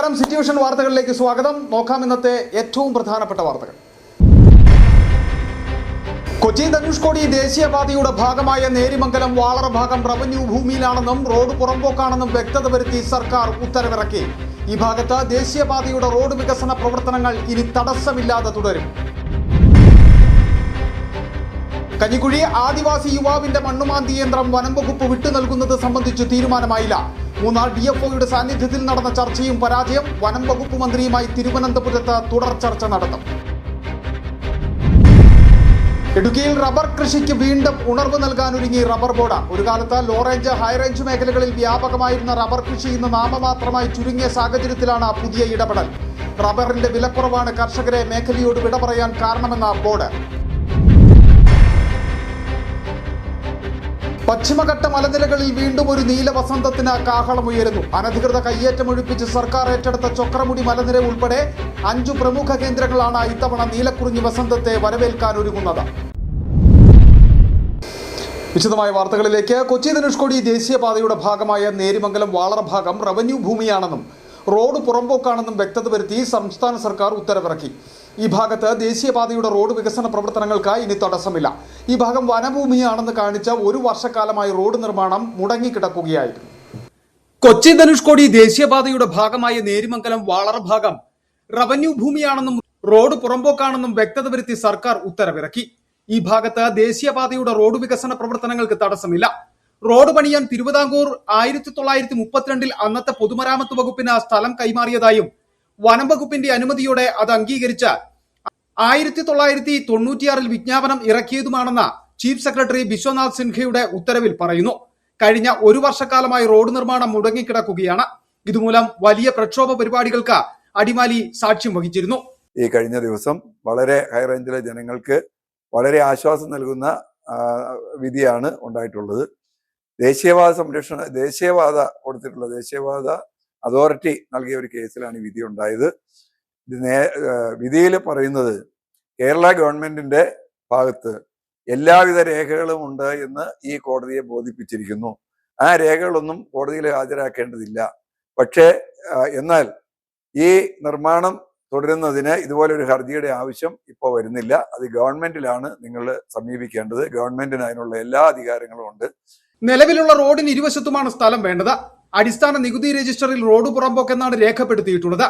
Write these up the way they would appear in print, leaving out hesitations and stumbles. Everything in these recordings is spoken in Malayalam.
നമസ്കാരം, സിറ്റുവേഷൻ വാർത്തകളിലേക്ക് സ്വാഗതം. നോക്കാം ഇന്നത്തെ ഏറ്റവും പ്രധാനപ്പെട്ട വാർത്തകൾ. കൊച്ചി ധനുഷ്കോടി ദേശീയപാതയുടെ ഭാഗമായ നേരിമംഗലം വാളറ ഭാഗം റവന്യൂ ഭൂമിയിലാണെന്നും റോഡ് പുറമ്പോക്കാണെന്നും വ്യക്തത വരുത്തി സർക്കാർ ഉത്തരവിറക്കി. ഈ ഭാഗത്ത് ദേശീയപാതയുടെ റോഡ് വികസന പ്രവർത്തനങ്ങൾ ഇനി തടസ്സമില്ലാതെ തുടരും. കഞ്ഞിക്കുഴി ആദിവാസി യുവാവിന്റെ മണ്ണുമാന്തി യന്ത്രം വനം വകുപ്പ് വിട്ടു നൽകുന്നത് സംബന്ധിച്ച് തീരുമാനമായില്ല. മൂന്നാർ DFOയുടെ സാന്നിധ്യത്തിൽ നടന്ന ചർച്ചയും പരാജയം. വനം വകുപ്പ് മന്ത്രിയുമായി തിരുവനന്തപുരത്ത് തുടർ ചർച്ച നടത്തും. ഇടുക്കിയിൽ റബ്ബർ കൃഷിക്ക് വീണ്ടും ഉണർവ് നൽകാനൊരുങ്ങി റബ്ബർ ബോർഡ്. ഒരു കാലത്ത് ലോ റേഞ്ച് ഹൈറേഞ്ച് മേഖലകളിൽ വ്യാപകമായിരുന്ന റബ്ബർ കൃഷി ഇന്ന് നാമമാത്രമായി ചുരുങ്ങിയ സാഹചര്യത്തിലാണ് പുതിയ ഇടപെടൽ. റബ്ബറിന്റെ വിലക്കുറവാണ് കർഷകരെ മേഖലയോട് വിട പറയാൻ കാരണമെന്ന ബോർഡ്. പശ്ചിമഘട്ട മലനിരകളിൽ വീണ്ടും ഒരു നീലവസന്തത്തിന് കാഹളമുയരുന്നു. അനധികൃത കയ്യേറ്റമൊഴിപ്പിച്ച് സർക്കാർ ഏറ്റെടുത്ത ചൊക്രമുടി മലനിര ഉൾപ്പെടെ 5 പ്രമുഖ കേന്ദ്രങ്ങളാണ് ഇത്തവണ നീലക്കുറിഞ്ഞി വസന്തത്തെ വരവേൽക്കാനൊരുങ്ങുന്നത്. വിശദമായ വാർത്തകളിലേക്ക്. കൊച്ചി ധനുഷ്കോടി ദേശീയപാതയുടെ ഭാഗമായ നേരിമംഗലം വാളറ ഭാഗം റവന്യൂ ഭൂമിയാണെന്നും റോഡ് പുറമ്പോക്കാണെന്നും വ്യക്തത വരുത്തി സംസ്ഥാന സർക്കാർ ഉത്തരവിറക്കി. ഈ ഭാഗത്ത് ദേശീയപാതയുടെ റോഡ് വികസന പ്രവർത്തനങ്ങൾക്ക് ഇനി തടസ്സമില്ല. ഈ ഭാഗം വനഭൂമിയാണെന്ന് കാണിച്ച 1 വർഷക്കാലമായി റോഡ് നിർമ്മാണം മുടങ്ങിക്കിടക്കുകയായിരുന്നു. കൊച്ചി ധനുഷ്കോടി ദേശീയപാതയുടെ ഭാഗമായ നേരിമംഗലം വാളറ ഭാഗം റവന്യൂ ഭൂമിയാണെന്നും റോഡ് പുറമ്പോക്കാണെന്നും വ്യക്തത വരുത്തി സർക്കാർ ഉത്തരവിറക്കി. ഈ ഭാഗത്ത് ദേശീയപാതയുടെ റോഡ് വികസന പ്രവർത്തനങ്ങൾക്ക് തടസ്സമില്ല. റോഡ് പണിയാൻ തിരുവിതാംകൂർ 1932 അന്നത്തെ പൊതുമരാമത്ത് വകുപ്പിന് സ്ഥലം കൈമാറിയതായും വനം വകുപ്പിന്റെ അനുമതിയോടെ അത് അംഗീകരിച്ച് 1996 വിജ്ഞാപനം ഇറക്കിയതുമാണെന്ന് ചീഫ് സെക്രട്ടറി ബിശ്വനാഥ് സിൻഹയുടെ ഉത്തരവിൽ പറയുന്നു. കഴിഞ്ഞ 1 വർഷക്കാലമായി റോഡ് നിർമ്മാണം മുടങ്ങിക്കിടക്കുകയാണ്. ഇതുമൂലം വലിയ പ്രക്ഷോഭ പരിപാടികൾക്ക് അടിമാലി സാക്ഷ്യം വഹിച്ചിരുന്നു. ഈ കഴിഞ്ഞ ദിവസം വളരെ ഹൈറേഞ്ചിലെ ജനങ്ങൾക്ക് വളരെ ആശ്വാസം നൽകുന്ന വിധിയാണ് ഉണ്ടായിട്ടുള്ളത്. ദേശീയപാത കൊടുത്തിട്ടുള്ള ദേശീയപാത അതോറിറ്റി നൽകിയ ഒരു കേസിലാണ് ഈ വിധി ഉണ്ടായത്. വിധിയിൽ പറയുന്നത് കേരള ഗവൺമെന്റിന്റെ ഭാഗത്ത് എല്ലാവിധ രേഖകളും ഉണ്ട് എന്ന് ഈ കോടതിയെ ബോധിപ്പിച്ചിരിക്കുന്നു. ആ രേഖകളൊന്നും കോടതിയിൽ ഹാജരാക്കേണ്ടതില്ല. പക്ഷേ എന്നാൽ ഈ നിർമ്മാണം തുടരുന്നതിന് ഇതുപോലെ ഒരു ഹർജിയുടെ ആവശ്യം ഇപ്പോൾ വരുന്നില്ല. അത് ഗവൺമെന്റിലാണ് നിങ്ങൾ സമീപിക്കേണ്ടത്. ഗവൺമെന്റിന് അതിനുള്ള എല്ലാ അധികാരങ്ങളും ഉണ്ട്. നിലവിലുള്ള റോഡിന് ഇരുവശത്തുമാണ് സ്ഥലം വേണ്ടത്. അടിസ്ഥാന നികുതി രജിസ്റ്ററിൽ റോഡ് പുറമ്പോക്കെന്നാണ് രേഖപ്പെടുത്തിയിട്ടുള്ളത്.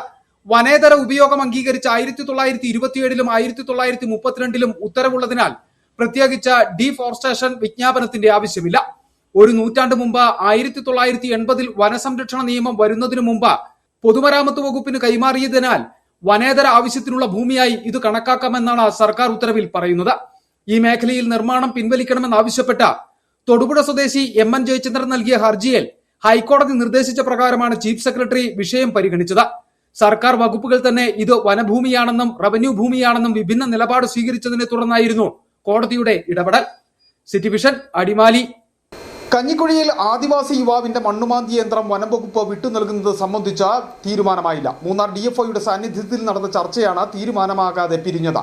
വനേതര ഉപയോഗം അംഗീകരിച്ച 1927 1932 ഉത്തരവുള്ളതിനാൽ പ്രത്യേകിച്ച് ഡീഫോറസ്റ്റേഷൻ വിജ്ഞാപനത്തിന്റെ ആവശ്യമില്ല. 1 നൂറ്റാണ്ട് മുമ്പ് 1980 വനസംരക്ഷണ നിയമം വരുന്നതിനു മുമ്പ് പൊതുമരാമത്ത് വകുപ്പിന് കൈമാറിയതിനാൽ വനേതര ആവശ്യത്തിനുള്ള ഭൂമിയായി ഇത് കണക്കാക്കാമെന്നാണ് സർക്കാർ ഉത്തരവിൽ പറയുന്നത്. ഈ മേഖലയിൽ നിർമ്മാണം പിൻവലിക്കണമെന്നാവശ്യപ്പെട്ട തൊടുപുഴ സ്വദേശി MN ജയചന്ദ്രൻ നൽകിയ ഹർജിയിൽ ഹൈക്കോടതി നിർദ്ദേശിച്ച പ്രകാരമാണ് ചീഫ് സെക്രട്ടറി വിഷയം പരിഗണിച്ചത്. സർക്കാർ വകുപ്പുകൾ തന്നെ ഇത് വനഭൂമിയാണെന്നും റവന്യൂ ഭൂമിയാണെന്നും വിഭിന്ന നിലപാട് സ്വീകരിച്ചതിനെ തുടർന്നായിരുന്നു കോടതിയുടെ ഇടപെടൽ. City vision, Adimali. കഞ്ഞിക്കുഴിയിൽ ആദിവാസി യുവാവിന്റെ മണ്ണുമാന്തി യന്ത്രം വനം വകുപ്പ് വിട്ടു നൽകുന്നത് സംബന്ധിച്ച തീരുമാനമായില്ല. മൂന്നാർ DFOയുടെ സാന്നിധ്യത്തിൽ നടന്ന ചർച്ചയാണ് തീരുമാനമാകാതെ പിരിഞ്ഞത്.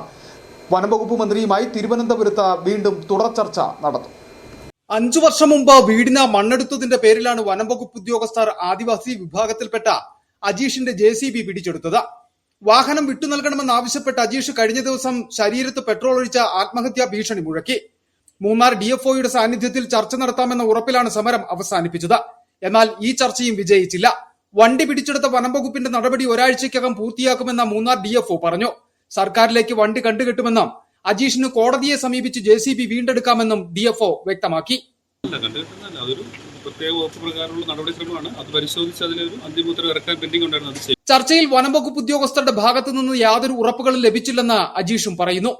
വനം വകുപ്പ് മന്ത്രിയുമായി തിരുവനന്തപുരത്ത് വീണ്ടും തുടർ ചർച്ച നടത്തും. 5 വർഷം മുമ്പ് വീടിന് മണ്ണെടുത്തതിന്റെ പേരിലാണ് വനം വകുപ്പ് ഉദ്യോഗസ്ഥർ ആദിവാസി വിഭാഗത്തിൽപ്പെട്ട അജീഷിന്റെ JCB പിടിച്ചെടുത്തത്. വാഹനം വിട്ടു നൽകണമെന്നാവശ്യപ്പെട്ട അജീഷ് കഴിഞ്ഞ ദിവസം ശരീരത്ത് പെട്രോൾ ഒഴിച്ച ആത്മഹത്യാ ഭീഷണി മുഴക്കി. മൂന്നാർ DFOയുടെ സാന്നിധ്യത്തിൽ ചർച്ച നടത്താമെന്ന ഉറപ്പിലാണ് സമരം അവസാനിപ്പിച്ചത്. എന്നാൽ ഈ ചർച്ചയും വിജയിച്ചില്ല. വണ്ടി പിടിച്ചെടുത്ത വനം വകുപ്പിന്റെ നടപടി ഒരാഴ്ചയ്ക്കകം പൂർത്തിയാക്കുമെന്ന് മൂന്നാർ DFO പറഞ്ഞു. സർക്കാരിലേക്ക് വണ്ടി കണ്ടുകെട്ടുമെന്നും അജീഷിന് കോടതിയെ സമീപിച്ച് JCB വീണ്ടെടുക്കാമെന്നും DFO വ്യക്തമാക്കി. ചർച്ചയിൽ വനം വകുപ്പ് ഉദ്യോഗസ്ഥരുടെ ഭാഗത്തു നിന്ന് യാതൊരു ഉറപ്പുകളും ലഭിച്ചില്ലെന്ന് അജീഷും പറയുന്നു.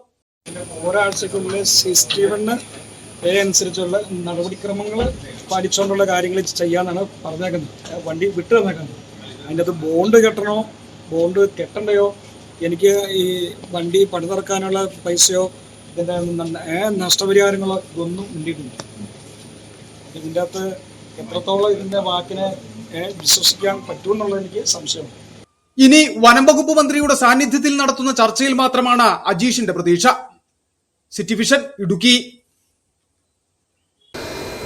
ഒരാഴ്ചക്കുള്ളിൽ അനുസരിച്ചുള്ള നടപടിക്രമങ്ങൾ പാലിച്ചുകൊണ്ടുള്ള കാര്യങ്ങൾ ചെയ്യാന്നാണ് പറഞ്ഞേക്കുന്നത്. വണ്ടി വിട്ടു തന്നേക്കുന്നത്. അതിൻ്റെ അത് ബോണ്ട് കെട്ടണോ ബോണ്ട് കെട്ടണ്ടയോ, എനിക്ക് ഈ വണ്ടി പണിതിറക്കാനുള്ള പൈസയോ ഇതിൻ്റെ നഷ്ടപരിഹാരങ്ങളോ ഇതൊന്നും മുന്നിട്ടില്ല. ഇതിൻ്റെ അകത്ത് എത്രത്തോളം ഇതിൻ്റെ വാക്കിനെ വിശ്വസിക്കാൻ പറ്റുമെന്നുള്ളത് എനിക്ക് സംശയമുണ്ട്. ഇനി വനം വകുപ്പ് മന്ത്രിയുടെ സാന്നിധ്യത്തിൽ നടത്തുന്ന ചർച്ചയിൽ മാത്രമാണ് അജീഷിന്റെ പ്രതീക്ഷ. City vision, Idukki.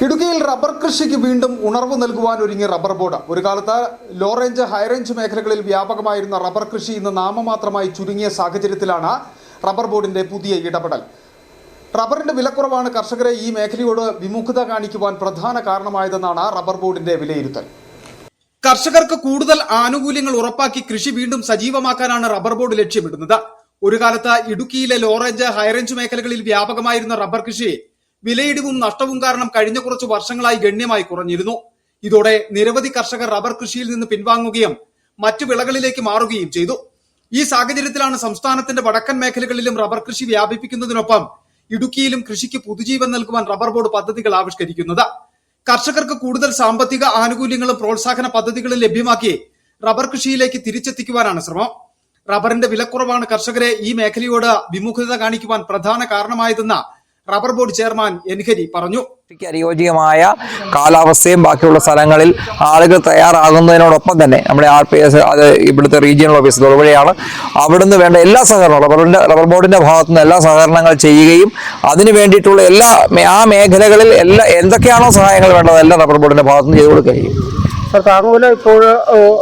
ഇടുക്കിയിൽ റബ്ബർ കൃഷിക്ക് വീണ്ടും ഉണർവ് നൽകുവാൻ ഒരുങ്ങി റബ്ബർ ബോർഡ്. ഒരു കാലത്ത് ലോ റേഞ്ച് ഹൈ റേഞ്ച് മേഖലകളിൽ വ്യാപകമായിരുന്ന റബ്ബർ കൃഷി ഇന്ന് നാമമാത്രമായി ചുരുങ്ങിയ സാഹചര്യത്തിലാണ് റബ്ബർ ബോർഡിന്റെ പുതിയ ഇടപെടൽ. റബ്ബറിന്റെ വിലക്കുറവാണ് കർഷകരെ ഈ മേഖലയോട് വിമുഖത കാണിക്കുവാൻ പ്രധാന കാരണമായതെന്നാണ് റബ്ബർ ബോർഡിന്റെ വിലയിരുത്തൽ. കർഷകർക്ക് കൂടുതൽ ആനുകൂല്യങ്ങൾ ഉറപ്പാക്കി കൃഷി വീണ്ടും സജീവമാക്കാനാണ് റബ്ബർ ബോർഡ് ലക്ഷ്യമിടുന്നത്. ഒരു കാലത്ത് ഇടുക്കിയിലെ ലോ റേഞ്ച് ഹൈ റേഞ്ച് മേഖലകളിൽ വ്യാപകമായിരുന്ന റബ്ബർ കൃഷി വിലയിടിവും നഷ്ടവും കാരണം കഴിഞ്ഞ കുറച്ചു വർഷങ്ങളായി ഗണ്യമായി കുറഞ്ഞിരുന്നു. ഇതോടെ നിരവധി കർഷകർ റബ്ബർ കൃഷിയിൽ നിന്ന് പിൻവാങ്ങുകയും മറ്റു വിളകളിലേക്ക് മാറുകയും ചെയ്തു. ഈ സാഹചര്യത്തിലാണ് സംസ്ഥാനത്തിന്റെ വടക്കൻ മേഖലകളിലും റബ്ബർ കൃഷി വ്യാപിപ്പിക്കുന്നതിനൊപ്പം ഇടുക്കിയിലും കൃഷിക്ക് പുതുജീവൻ നൽകുവാൻ റബ്ബർ ബോർഡ് പദ്ധതികൾ ആവിഷ്കരിക്കുന്നത്. കർഷകർക്ക് കൂടുതൽ സാമ്പത്തിക ആനുകൂല്യങ്ങളും പ്രോത്സാഹന പദ്ധതികളും ലഭ്യമാക്കി റബ്ബർ കൃഷിയിലേക്ക് തിരിച്ചെത്തിക്കുവാനാണ് ശ്രമം. റബ്ബറിന്റെ വിലക്കുറവാണ് കർഷകരെ ഈ മേഖലയോട് വിമുഖത കാണിക്കുവാൻ പ്രധാന കാരണമായതെന്ന് റബ്ബർ ബോർഡ് ചെയർമാൻ എൻഹരി പറഞ്ഞു. അനുയോജ്യമായ കാലാവസ്ഥയും ബാക്കിയുള്ള സ്ഥലങ്ങളിൽ ആളുകൾ തയ്യാറാകുന്നതിനോടൊപ്പം തന്നെ നമ്മുടെ RPS അത് ഇവിടുത്തെ റീജിയണൽ ഓഫീസ് തൊടുപുഴയാണ്. അവിടുന്ന് വേണ്ട എല്ലാ സഹകരണവും റബ്ബർ ബോർഡിന്റെ ഭാഗത്തുനിന്ന് എല്ലാ സഹകരണങ്ങൾ ചെയ്യുകയും അതിന് വേണ്ടിയിട്ടുള്ള ആ മേഖലകളിൽ എന്തൊക്കെയാണോ സഹായങ്ങൾ വേണ്ടത് എല്ലാം റബ്ബർ ബോർഡിന്റെ ഭാഗത്തുനിന്ന് ചെയ്തു കൊടുക്കുകയും. താങ്ങുവില ഇപ്പോൾ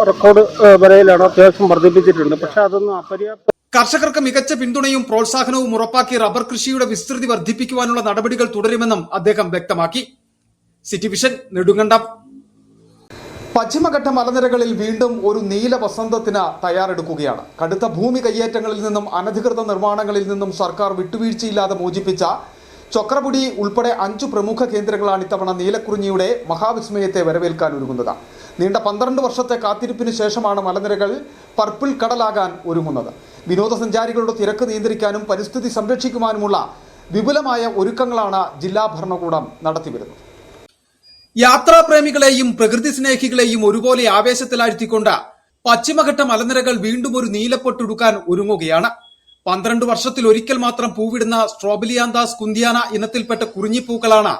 റെക്കോർഡ് വിലയിലാണ്, അത്യാവശ്യം വർദ്ധിപ്പിച്ചിട്ടുണ്ട്. പക്ഷെ അതൊന്നും അപര്യാപ്ത. കർഷകർക്ക് മികച്ച പിന്തുണയും പ്രോത്സാഹനവും ഉറപ്പാക്കി റബ്ബർ കൃഷിയുടെ വിസ്തൃതി വർദ്ധിപ്പിക്കുവാനുള്ള നടപടികൾ തുടരുമെന്നും അദ്ദേഹം വ്യക്തമാക്കി. City vision, Nedumkandam. പശ്ചിമഘട്ട മലനിരകളിൽ വീണ്ടും ഒരു നീല വസന്തത്തിന് തയ്യാറെടുക്കുകയാണ്. കടുത്ത ഭൂമി കയ്യേറ്റങ്ങളിൽ നിന്നും അനധികൃത നിർമ്മാണങ്ങളിൽ നിന്നും സർക്കാർ വിട്ടുവീഴ്ചയില്ലാതെ മോചിപ്പിച്ച ചൊക്രമുടി ഉൾപ്പെടെ 5 പ്രമുഖ കേന്ദ്രങ്ങളാണ് ഇത്തവണ നീലക്കുറിഞ്ഞിയുടെ മഹാവിസ്മയത്തെ വരവേൽക്കാൻ ഒരുങ്ങുന്നത്. നീണ്ട 12 വർഷത്തെ കാത്തിരിപ്പിന് ശേഷമാണ് മലനിരകൾ പർപ്പിൾ കടലാകാൻ ഒരുങ്ങുന്നത്. വിനോദസഞ്ചാരികളുടെ തിരക്ക് നിയന്ത്രിക്കാനും പരിസ്ഥിതി സംരക്ഷിക്കുവാനുമുള്ള വിപുലമായ ഒരുക്കങ്ങളാണ് ജില്ലാ ഭരണകൂടം നടത്തിവരുന്നത്. യാത്രാപ്രേമികളെയും പ്രകൃതി സ്നേഹികളെയും ഒരുപോലെ ആവേശത്തിലാഴ്ത്തിക്കൊണ്ട് പശ്ചിമഘട്ട മലനിരകൾ വീണ്ടും ഒരു നീലപ്പൊട്ടുടുക്കാൻ ഒരുങ്ങുകയാണ്. 12 വർഷത്തിൽ ഒരിക്കൽ മാത്രം പൂവിടുന്ന സ്ട്രോബിലിയാന്താസ് കുന്തിയാന ഇനത്തിൽപ്പെട്ട കുറിഞ്ഞിപ്പൂക്കളാണ്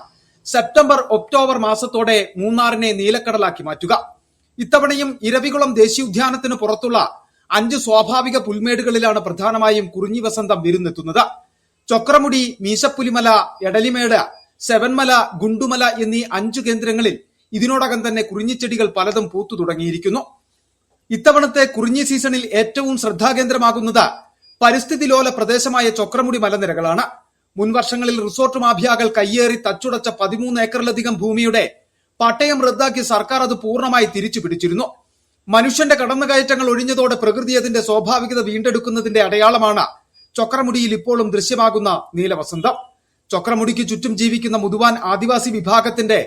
സെപ്റ്റംബർ ഒക്ടോബർ മാസത്തോടെ മൂന്നാറിനെ നീലക്കടലാക്കി മാറ്റുക. ഇത്തവണയും ഇരവികുളം ദേശീയോദ്യാനത്തിന് പുറത്തുള്ള 5 സ്വാഭാവിക പുൽമേടുകളിലാണ് പ്രധാനമായും കുറിഞ്ഞി വസന്തം വിരുന്നെത്തുന്നത്. ചൊക്രമുടി, മീശപ്പുലിമല, എടലിമേട്, സെവൻമല, ഗുണ്ടുമല എന്നീ 5 കേന്ദ്രങ്ങളിൽ ഇതിനോടകം തന്നെ കുറിഞ്ഞിച്ചെടികൾ പലതും പൂത്തു തുടങ്ങിയിരിക്കുന്നു. ഇത്തവണത്തെ കുറിഞ്ഞി സീസണിൽ ഏറ്റവും ശ്രദ്ധാകേന്ദ്രമാകുന്നത് പരിസ്ഥിതി ലോല പ്രദേശമായ ചൊക്രമുടി മലനിരകളാണ്. മുൻവർഷങ്ങളിൽ റിസോർട്ട് മാഫിയാകൾ കയ്യേറി തച്ചുടച്ച 13 ഏക്കറിലധികം ഭൂമിയുടെ പട്ടയം റദ്ദാക്കി സർക്കാർ അത് പൂർണ്ണമായി തിരിച്ചു പിടിച്ചിരുന്നു. മനുഷ്യന്റെ കടന്നുകയറ്റങ്ങൾ ഒഴിഞ്ഞതോടെ പ്രകൃതി അതിന്റെ സ്വാഭാവികത വീണ്ടെടുക്കുന്നതിന്റെ അടയാളമാണ് ചൊക്രമുടിയിൽ ഇപ്പോഴും ദൃശ്യമാകുന്ന നീലവസന്തം. ചൊക്രമുടിക്ക് ചുറ്റും ജീവിക്കുന്ന മുതുവാൻ ആദിവാസി വിഭാഗത്തിന്റെ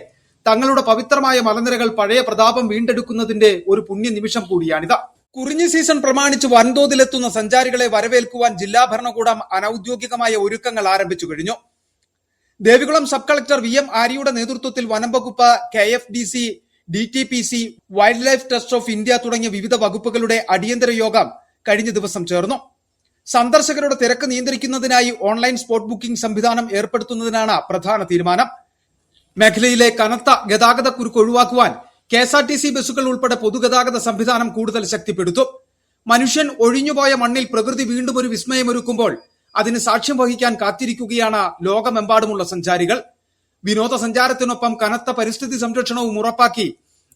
തങ്ങളുടെ പവിത്രമായ മലനിരകൾ പഴയ പ്രതാപം വീണ്ടെടുക്കുന്നതിന്റെ ഒരു പുണ്യ നിമിഷം കൂടിയാണിത്. കുറിഞ്ഞി സീസൺ പ്രമാണിച്ച് വൻതോതിലെത്തുന്ന സഞ്ചാരികളെ വരവേൽക്കുവാൻ ജില്ലാ ഭരണകൂടം അനൌദ്യോഗികമായ ഒരുക്കങ്ങൾ ആരംഭിച്ചു കഴിഞ്ഞു. ദേവികുളം സബ് കളക്ടർ VM ആര്യയുടെ നേതൃത്വത്തിൽ വനം വകുപ്പ്, KFDC, DTPC, wild life trust of India തുടങ്ങിയ വിവിധ വകുപ്പുകളുടെ അടിയന്തര യോഗം കഴിഞ്ഞ ദിവസം ചേർന്നു. സന്ദർശകരുടെ തിരക്ക് നിയന്ത്രിക്കുന്നതിനായി ഓൺലൈൻ സ്പോട്ട് ബുക്കിംഗ് സംവിധാനം ഏർപ്പെടുത്തുന്നതിനാണ് പ്രധാന തീരുമാനം. മേഖലയിലെ കനത്ത ഗതാഗതക്കുരുക്ക് ഒഴിവാക്കുവാൻ KSRTC ബസ്സുകൾ ഉൾപ്പെടെ പൊതുഗതാഗത സംവിധാനം കൂടുതൽ ശക്തിപ്പെടുത്തും. മനുഷ്യൻ ഒഴിഞ്ഞുപോയ മണ്ണിൽ പ്രകൃതി വീണ്ടും ഒരു വിസ്മയമൊരുക്കുമ്പോൾ അതിന് സാക്ഷ്യം വഹിക്കാൻ കാത്തിരിക്കുകയാണ് ലോകമെമ്പാടുമുള്ള സഞ്ചാരികൾ. വിനോദസഞ്ചാരത്തിനൊപ്പം കനത്ത പരിസ്ഥിതി സംരക്ഷണവും ഉറപ്പാക്കി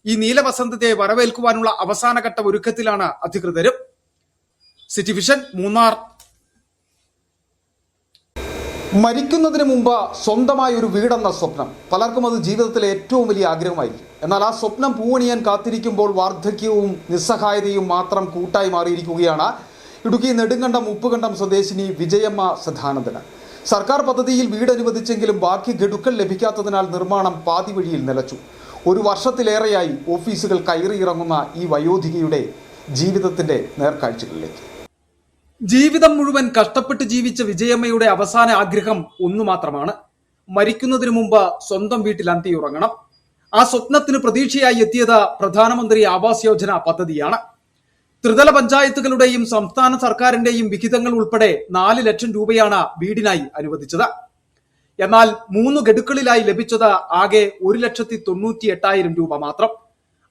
ഈ നീലവസന്തത്തെ വരവേൽക്കുവാനുള്ള അവസാനഘട്ട ഒരുക്കത്തിലാണ് അധികൃതരും. City vision, Munnar. മരിക്കുന്നതിന് മുമ്പ് സ്വന്തമായ ഒരു വീടെന്ന സ്വപ്നം പലർക്കും അത് ജീവിതത്തിലെ ഏറ്റവും വലിയ ആഗ്രഹമായിരിക്കും. എന്നാൽ ആ സ്വപ്നം പൂവണിയാൻ കാത്തിരിക്കുമ്പോൾ വാർദ്ധക്യവും നിസ്സഹായതയും മാത്രം കൂട്ടായി മാറിയിരിക്കുകയാണ് ഇടുക്കി നെടുങ്കണ്ടം ഉപ്പുകണ്ടം സ്വദേശിനി വിജയമ്മ സദാനന്ദന്. സർക്കാർ പദ്ധതിയിൽ വീട് അനുവദിച്ചെങ്കിലും ബാക്കി ഗഡുക്കൾ ലഭിക്കാത്തതിനാൽ നിർമ്മാണം പാതി വഴിയിൽ നിലച്ചു. 1 വർഷത്തിലേറെയായി ഓഫീസുകൾ കയറിയിറങ്ങുന്ന ഈ വയോധികയുടെ ജീവിതത്തിന്റെ നേർക്കാഴ്ചകളിലേക്ക്. ജീവിതം മുഴുവൻ കഷ്ടപ്പെട്ട് ജീവിച്ച വിജയമ്മയുടെ അവസാന ആഗ്രഹം ഒന്നു മാത്രമാണ്: മരിക്കുന്നതിന് മുമ്പ് സ്വന്തം വീട്ടിൽ അന്തിയുറങ്ങണം. ആ സ്വപ്നത്തിന് പ്രതീക്ഷയായി എത്തിയത് പ്രധാനമന്ത്രി ആവാസ് യോജന പദ്ധതിയാണ്. ത്രിതല പഞ്ചായത്തുകളുടെയും സംസ്ഥാന സർക്കാരിന്റെയും വിഹിതങ്ങൾ ഉൾപ്പെടെ 4 ലക്ഷം രൂപയാണ് വീടിനായി അനുവദിച്ചത്. എന്നാൽ 3 ഗഡുക്കളിലായി ലഭിച്ചത് ആകെ 1,98,000 രൂപ മാത്രം.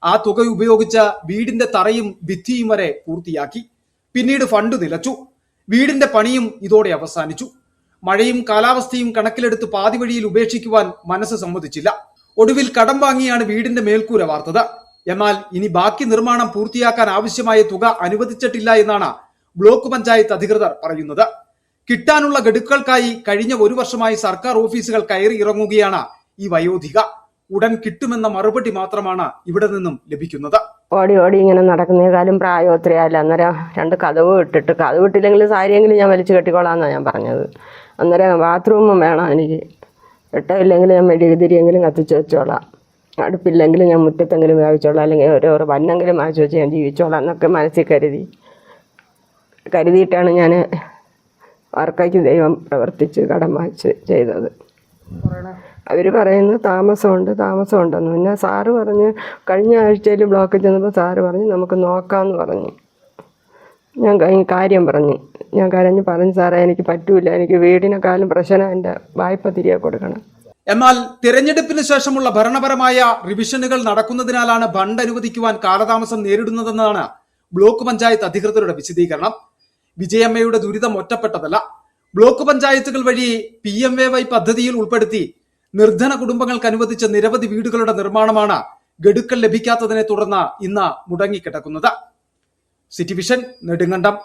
ആ തുക ഉപയോഗിച്ച് വീടിന്റെ തറയും ഭിത്തിയും വരെ പൂർത്തിയാക്കി. പിന്നീട് ഫണ്ട് നിലച്ചു. വീടിന്റെ പണിയും ഇതോടെ അവസാനിച്ചു. മഴയും കാലാവസ്ഥയും കണക്കിലെടുത്ത് പാതി വഴിയിൽ ഉപേക്ഷിക്കുവാൻ മനസ്സ് സമ്മതിച്ചില്ല. ഒടുവിൽ കടം വാങ്ങിയാണ് വീടിന്റെ മേൽക്കൂര വാർത്തത്. എന്നാൽ ഇനി ബാക്കി നിർമ്മാണം പൂർത്തിയാക്കാൻ ആവശ്യമായ തുക അനുവദിച്ചിട്ടില്ല എന്നാണ് ബ്ലോക്ക് പഞ്ചായത്ത് അധികൃതർ പറയുന്നത്. കിട്ടാനുള്ള ഗഡുക്കൾക്കായി കഴിഞ്ഞ 1 വർഷമായി സർക്കാർ ഓഫീസുകൾ കയറി ഇറങ്ങുകയാണ് ഈ വയോധിക. ഉടൻ കിട്ടുമെന്ന മറുപടി മാത്രമാണ് ഇവിടെ നിന്നും ലഭിക്കുന്നത്. ഓടി ഓടി ഇങ്ങനെ നടക്കുന്നേക്കാളും പ്രായം ഒത്തിരി ആയില്ല. അന്നേരം 2 കതവ് ഇട്ടിട്ട്, കതവ് ഇട്ടില്ലെങ്കിൽ സാരിയെങ്കിലും ഞാൻ വലിച്ചു കെട്ടിക്കോളാമെന്നാണ് ഞാൻ പറഞ്ഞത്. അന്നേരം ബാത്റൂമും വേണം എനിക്ക്. വെട്ടമില്ലെങ്കിൽ ഞാൻ മെഴുകുതിരിയെങ്കിലും കത്തിച്ച് വെച്ചോളാം, അടുപ്പില്ലെങ്കിൽ ഞാൻ മുറ്റത്തെങ്കിലും വേവിച്ചോളാം, അല്ലെങ്കിൽ ഓരോ വന്നെങ്കിലും വാങ്ങിച്ചു വെച്ച് ഞാൻ ജീവിച്ചോളാം എന്നൊക്കെ മനസ്സിൽ കരുതിയിട്ടാണ് ഞാൻ വാർക്കയ്ക്ക് ദൈവം പ്രവർത്തിച്ച് കടം വാങ്ങിച്ച് ചെയ്തത്. അവർ പറയുന്നത് താമസമുണ്ടെന്ന്. പിന്നെ സാറ് പറഞ്ഞ് കഴിഞ്ഞ ആഴ്ചയിൽ ബ്ലോക്കിൽ ചെന്നപ്പോൾ സാറ് പറഞ്ഞ് നമുക്ക് നോക്കാമെന്ന് പറഞ്ഞു. ഞാൻ കാര്യം പറഞ്ഞു സാറേ എനിക്ക് പറ്റൂല, എനിക്ക് വീടിനെക്കാളും പ്രശ്നം എൻ്റെ വായ്പ തിരികെ കൊടുക്കണം. എന്നാൽ തിരഞ്ഞെടുപ്പിന് ശേഷമുള്ള ഭരണപരമായ റിവിഷനുകൾ നടക്കുന്നതിനാലാണ് ഫണ്ട് അനുവദിക്കുവാൻ കാലതാമസം നേരിടുന്നതെന്നാണ് ബ്ലോക്ക് പഞ്ചായത്ത് അധികൃതരുടെ വിശദീകരണം. വിജയമ്മയുടെ ദുരിതം ഒറ്റപ്പെട്ടതല്ല. ബ്ലോക്ക് പഞ്ചായത്തുകൾ വഴി PMAY പദ്ധതിയിൽ ഉൾപ്പെടുത്തി നിർധന കുടുംബങ്ങൾക്ക് അനുവദിച്ച നിരവധി വീടുകളുടെ നിർമ്മാണമാണ് ഗഡുക്കൾ ലഭിക്കാത്തതിനെ തുടർന്ന് ഇന്ന് മുടങ്ങിക്കിടക്കുന്നത്. City vision, Nedumkandam.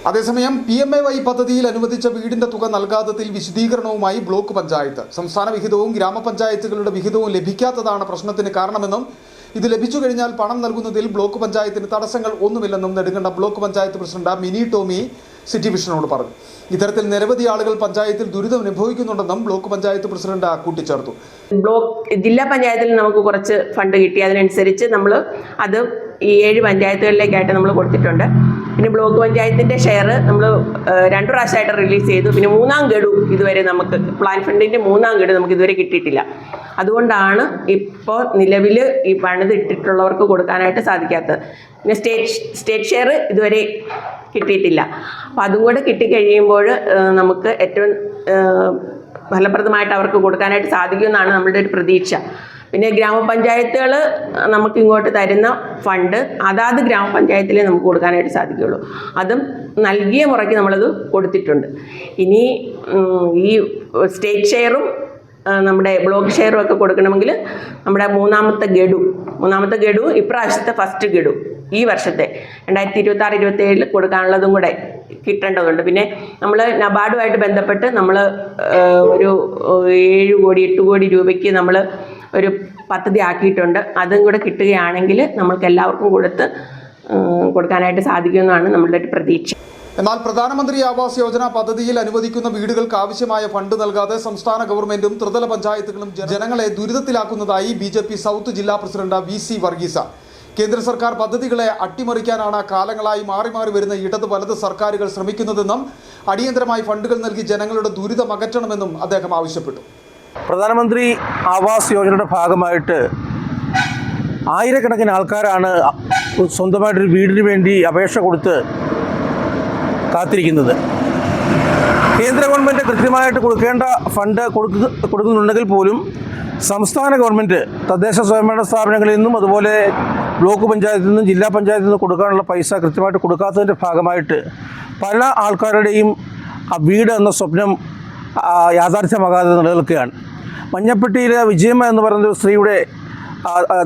അതേസമയം PMAY പദ്ധതിയിൽ അനുവദിച്ച വീടിന്റെ തുക നൽകാത്തതിൽ വിശദീകരണവുമായി ബ്ലോക്ക് പഞ്ചായത്ത്. സംസ്ഥാന വിഹിതവും ഗ്രാമപഞ്ചായത്തുകളുടെ വിഹിതവും ലഭിക്കാത്തതാണ് പ്രശ്നത്തിന് കാരണമെന്നും ഇത് ലഭിച്ചു കഴിഞ്ഞാൽ പണം നൽകുന്നതിൽ ബ്ലോക്ക് പഞ്ചായത്തിന് തടസ്സങ്ങൾ ഒന്നുമില്ലെന്നും Nedumkandam block panchayat president Mini Tomy city വിഷനോട് പറഞ്ഞു. ഇത്തരത്തിൽ നിരവധി ആളുകൾ പഞ്ചായത്തിൽ ദുരിതം അനുഭവിക്കുന്നുണ്ടെന്നും ബ്ലോക്ക് പഞ്ചായത്ത് പ്രസിഡന്റ് കൂട്ടിച്ചേർത്തു. ജില്ലാ പഞ്ചായത്തിൽ നമുക്ക് കുറച്ച് ഫണ്ട് കിട്ടി, അതിനനുസരിച്ച് നമ്മൾ അത് ഈ 7 പഞ്ചായത്തുകളിലേക്കായിട്ട് നമ്മൾ കൊടുത്തിട്ടുണ്ട്. പിന്നെ ബ്ലോക്ക് പഞ്ചായത്തിൻ്റെ ഷെയർ നമ്മൾ 2 പ്രാവശ്യമായിട്ട് റിലീസ് ചെയ്തു. പിന്നെ 3ാം ഗഡു ഇതുവരെ നമുക്ക് പ്ലാൻ ഫണ്ടിൻ്റെ 3ാം ഗഡു നമുക്ക് ഇതുവരെ കിട്ടിയിട്ടില്ല. അതുകൊണ്ടാണ് ഇപ്പോൾ നിലവിൽ ഈ പണിതിട്ടിട്ടുള്ളവർക്ക് കൊടുക്കാനായിട്ട് സാധിക്കാത്തത്. പിന്നെ സ്റ്റേറ്റ് ഷെയർ ഇതുവരെ കിട്ടിയിട്ടില്ല. അപ്പം അതും കൂടെ കിട്ടിക്കഴിയുമ്പോൾ നമുക്ക് ഏറ്റവും ഫലപ്രദമായിട്ട് അവർക്ക് കൊടുക്കാനായിട്ട് സാധിക്കുമെന്നാണ് നമ്മളുടെ ഒരു പ്രതീക്ഷ. പിന്നെ ഗ്രാമപഞ്ചായത്തുകൾ നമുക്ക് ഇങ്ങോട്ട് തരുന്ന ഫണ്ട് അതാത് ഗ്രാമപഞ്ചായത്തിലേ നമുക്ക് കൊടുക്കാനായിട്ട് സാധിക്കുകയുള്ളൂ. അതും നൽകിയ മുറയ്ക്ക് നമ്മളത് കൊടുത്തിട്ടുണ്ട്. ഇനി ഈ സ്റ്റേറ്റ് ഷെയറും നമ്മുടെ ബ്ലോക്ക് ഷെയറും ഒക്കെ കൊടുക്കണമെങ്കിൽ നമ്മുടെ മൂന്നാമത്തെ ഗഡു ഇപ്രാവശ്യത്തെ ഫസ്റ്റ് ഗഡു ഈ വർഷത്തെ 2026-27 കൊടുക്കാനുള്ളതും കൂടെ കിട്ടേണ്ടതുണ്ട്. പിന്നെ നമ്മൾ നബാർഡുമായിട്ട് ബന്ധപ്പെട്ട് നമ്മൾ ഒരു 7 കോടി 8 കോടി രൂപയ്ക്ക് നമ്മൾ ഒരു പദ്ധതി ആക്കിയിട്ടുണ്ട്. അതും കൂടെ കിട്ടുകയാണെങ്കിൽ നമ്മൾക്ക് എല്ലാവർക്കും കൊടുക്കാനായിട്ട് സാധിക്കുമെന്നാണ് നമ്മളുടെ ഒരു പ്രതീക്ഷ. എന്നാൽ പ്രധാനമന്ത്രി ആവാസ് യോജന പദ്ധതിയിൽ അനുവദിക്കുന്ന വീടുകൾക്ക് ആവശ്യമായ ഫണ്ട് നൽകാതെ സംസ്ഥാന ഗവൺമെന്റും ത്രിതല പഞ്ചായത്തുകളും ജനങ്ങളെ ദുരിതത്തിലാക്കുന്നതായി BJP സൗത്ത് ജില്ലാ പ്രസിഡന്റ് VC വർഗീസ. കേന്ദ്ര സർക്കാർ പദ്ധതികളെ അട്ടിമറിക്കാനാണ് കാലങ്ങളായി മാറി മാറി വരുന്ന ഇടത് വലത് സർക്കാരുകൾ ശ്രമിക്കുന്നതെന്നും അടിയന്തരമായി ഫണ്ടുകൾ നൽകി ജനങ്ങളുടെ ദുരിതം അകറ്റണമെന്നും അദ്ദേഹം ആവശ്യപ്പെട്ടു. പ്രധാനമന്ത്രി ആവാസ് യോജനയുടെ ഭാഗമായിട്ട് ആയിരക്കണക്കിന് ആൾക്കാരാണ് സ്വന്തമായിട്ടൊരു വീടിന് വേണ്ടി അപേക്ഷ കൊടുത്ത് കാത്തിരിക്കുന്നത്. കേന്ദ്ര ഗവൺമെൻറ് കൃത്യമായിട്ട് കൊടുക്കേണ്ട ഫണ്ട് കൊടുക്കുന്നുണ്ടെങ്കിൽ പോലും സംസ്ഥാന ഗവൺമെൻറ് തദ്ദേശ സ്വയംഭരണ സ്ഥാപനങ്ങളിൽ നിന്നും അതുപോലെ ബ്ലോക്ക് പഞ്ചായത്തിൽ നിന്നും ജില്ലാ പഞ്ചായത്തിൽ നിന്നും കൊടുക്കാനുള്ള പൈസ കൃത്യമായിട്ട് കൊടുക്കാത്തതിൻ്റെ ഭാഗമായിട്ട് പല ആൾക്കാരുടെയും ആ വീട് എന്ന സ്വപ്നം യാഥാർത്ഥ്യമാകാതെ നിലനിൽക്കുകയാണ്. മഞ്ഞപ്പെട്ടിയിലെ വിജയമ്മ എന്ന് പറയുന്ന ഒരു സ്ത്രീയുടെ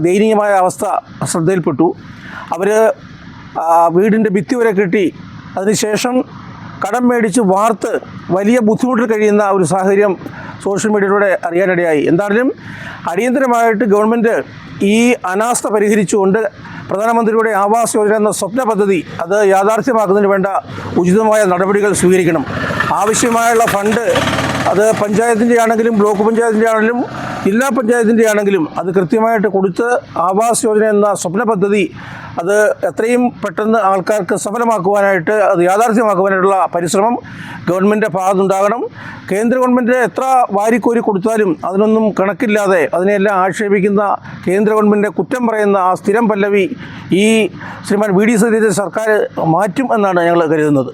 ദയനീയമായ അവസ്ഥ ശ്രദ്ധയിൽപ്പെട്ടു. അവർ വീടിൻ്റെ ഭിത്തി വരെ കെട്ടി അതിനുശേഷം കടം മേടിച്ച് വാർത്ത് വലിയ ബുദ്ധിമുട്ടിൽ കഴിയുന്ന ഒരു സാഹചര്യം സോഷ്യൽ മീഡിയയിലൂടെ അറിയാനിടയായി. എന്തായാലും അടിയന്തരമായിട്ട് ഗവൺമെൻറ് ഈ അനാസ്ഥ പരിഹരിച്ചുകൊണ്ട് പ്രധാനമന്ത്രിയുടെ ആവാസ് യോജന എന്ന സ്വപ്ന പദ്ധതി അത് യാഥാർത്ഥ്യമാക്കുന്നതിന് വേണ്ട ഉചിതമായ നടപടികൾ സ്വീകരിക്കണം. ആവശ്യമായുള്ള ഫണ്ട് അത് പഞ്ചായത്തിൻ്റെ ആണെങ്കിലും ബ്ലോക്ക് പഞ്ചായത്തിൻ്റെ ആണെങ്കിലും ജില്ലാ പഞ്ചായത്തിൻ്റെ ആണെങ്കിലും അത് കൃത്യമായിട്ട് കൊടുത്ത് ആവാസ് യോജന എന്ന സ്വപ്ന പദ്ധതി അത് എത്രയും പെട്ടെന്ന് ആൾക്കാർക്ക് സഫലമാക്കുവാനായിട്ട് അത് യാഥാർത്ഥ്യമാക്കുവാനായിട്ടുള്ള പരിശ്രമം ഗവൺമെൻറ്റിൻ്റെ ഭാഗത്തുണ്ടാകണം. കേന്ദ്ര ഗവൺമെൻറ് എത്ര വാരിക്കോരി കൊടുത്താലും അതിനൊന്നും കണക്കില്ലാതെ അതിനെല്ലാം ആക്ഷേപിക്കുന്ന കേന്ദ്ര ഗവൺമെൻറ് കുറ്റം പറയുന്ന ആ സ്ഥിരം പല്ലവി ഈ ശ്രീമാൻ VD സതീശൻ സർക്കാർ മാറ്റും എന്നാണ് ഞങ്ങൾ കരുതുന്നത്.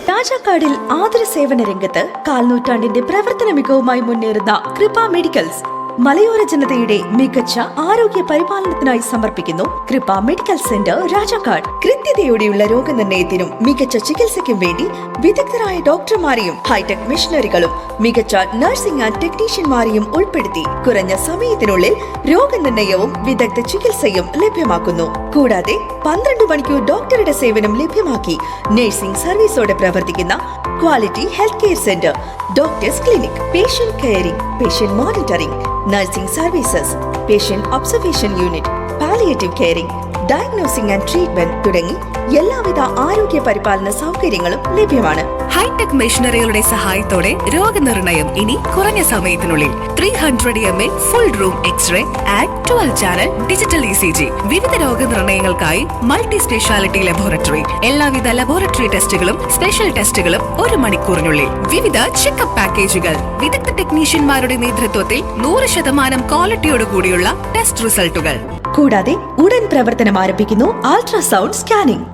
രാജാക്കാടിൽ ആതുര സേവന രംഗത്ത് 4 നൂറ്റാണ്ടിന്റെ പ്രവർത്തന മികവുമായി മുന്നേറുന്ന കൃപ മെഡിക്കൽസ് മലയോര ജനതയുടെ മികച്ച ആരോഗ്യ പരിപാലനത്തിനായി സമർപ്പിക്കുന്നു കൃപ മെഡിക്കൽ സെന്റർ രാജാക്കാട്. കൃത്യതയോടെയുള്ള രോഗനിർണയത്തിനും മികച്ച ചികിത്സയ്ക്കും വേണ്ടി വിദഗ്ധരായ ഡോക്ടർമാരെയും ഹൈടെക് മെഷീനറികളും മികച്ച നഴ്സിംഗ് ആൻഡ് ടെക്നീഷ്യന്മാരെയും ഉൾപ്പെടുത്തി കുറഞ്ഞ സമയത്തിനുള്ളിൽ രോഗനിർണയവും വിദഗ്ധ ചികിത്സയും ലഭ്യമാക്കുന്നു. കൂടാതെ 12 മണിക്കൂർ ഡോക്ടറുടെ സേവനം ലഭ്യമാക്കി നഴ്സിംഗ് സർവീസോടെ പ്രവർത്തിക്കുന്ന quality health care centre, doctors clinic, patient caring, patient monitoring, nursing services, patient observation unit, palliative caring, diagnosing and treatment തുടങ്ങി എല്ലാവിധ ആരോഗ്യ പരിപാലന സൗകര്യങ്ങളും ലഭ്യമാണ്. ഹൈടെക് മെഷീനറികളുടെ സഹായത്തോടെ രോഗനിർണയം ഇനി കുറഞ്ഞ സമയത്തിനുള്ളിൽ. 300 ml full room x-ray and 12 channel digital ECG. വിവിധ രോഗനിർണയങ്ങൾക്കായി മൾട്ടി സ്പെഷ്യാലിറ്റി ലബോറട്ടറി. എല്ലാവിധ ലബോറട്ടറി ടെസ്റ്റുകളും സ്പെഷ്യൽ ടെസ്റ്റുകളും 1 മണിക്കൂറിനുള്ളിൽ. വിവിധ ചെക്കപ്പ് പാക്കേജുകൾ. വിദഗ്ധ ടെക്നീഷ്യന്മാരുടെ നേതൃത്വത്തിൽ 100% ക്വാളിറ്റിയോടുകൂടിയുള്ള ടെസ്റ്റ് റിസൾട്ടുകൾ. കൂടാതെ ഉടൻ പ്രവർത്തനം ആരംഭിക്കുന്നു അൾട്രാസൗണ്ട് സ്കാനിംഗ്.